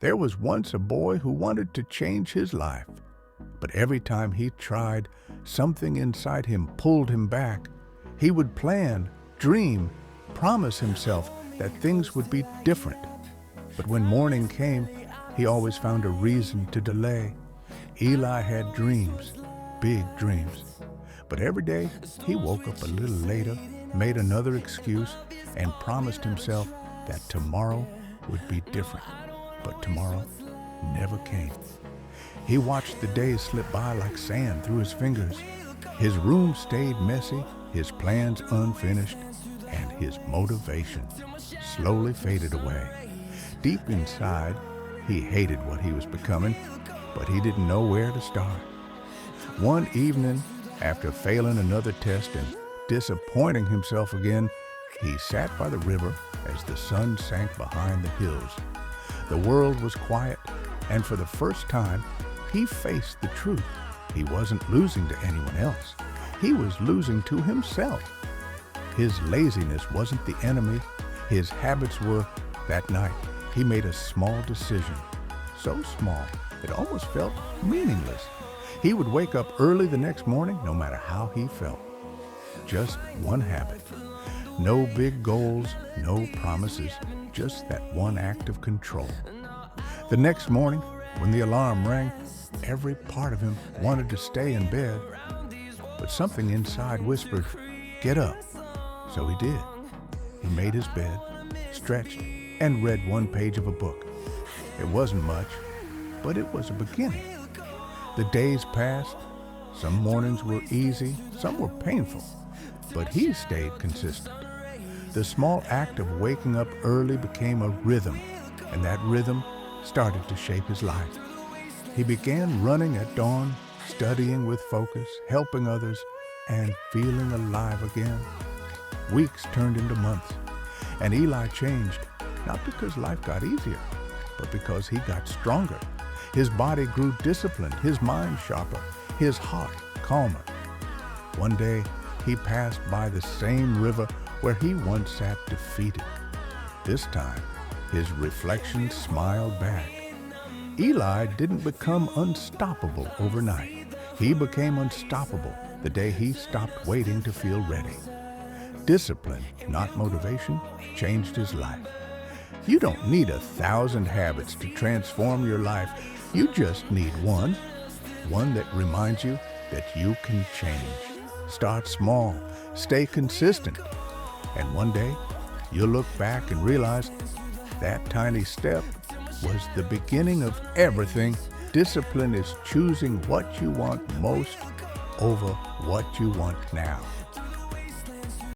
There was once a boy who wanted to change his life, but every time he tried, something inside him pulled him back. He would plan, dream, promise himself that things would be different. But when morning came, he always found a reason to delay. Eli had dreams, big dreams. But every day, he woke up a little later, made another excuse, and promised himself that tomorrow would be different. But tomorrow never came. He watched the days slip by like sand through his fingers. His room stayed messy, his plans unfinished, and his motivation slowly faded away. Deep inside, he hated what he was becoming, but he didn't know where to start. One evening, after failing another test and disappointing himself again, he sat by the river as the sun sank behind the hills. The world was quiet, and for the first time, he faced the truth. He wasn't losing to anyone else. He was losing to himself. His laziness wasn't the enemy. His habits were. That night, he made a small decision. So small, it almost felt meaningless. He would wake up early the next morning, no matter how he felt. Just one habit. No big goals, no promises, just that one act of control. The next morning, when the alarm rang, every part of him wanted to stay in bed, but something inside whispered, "Get up." So he did. He made his bed, stretched, and read one page of a book. It wasn't much, but it was a beginning. The days passed. Some mornings were easy, some were painful, but he stayed consistent. The small act of waking up early became a rhythm, and that rhythm started to shape his life. He began running at dawn, studying with focus, helping others, and feeling alive again. Weeks turned into months, and Eli changed, not because life got easier, but because he got stronger. His body grew disciplined, his mind sharper, his heart calmer. One day, he passed by the same river where he once sat defeated. This time, his reflection smiled back. Eli didn't become unstoppable overnight. He became unstoppable the day he stopped waiting to feel ready. Discipline, not motivation, changed his life. You don't need 1,000 habits to transform your life. You just need one that reminds you that you can change. Start small, stay consistent, and one day you'll look back and realize that tiny step was the beginning of everything. Discipline is choosing what you want most over what you want now.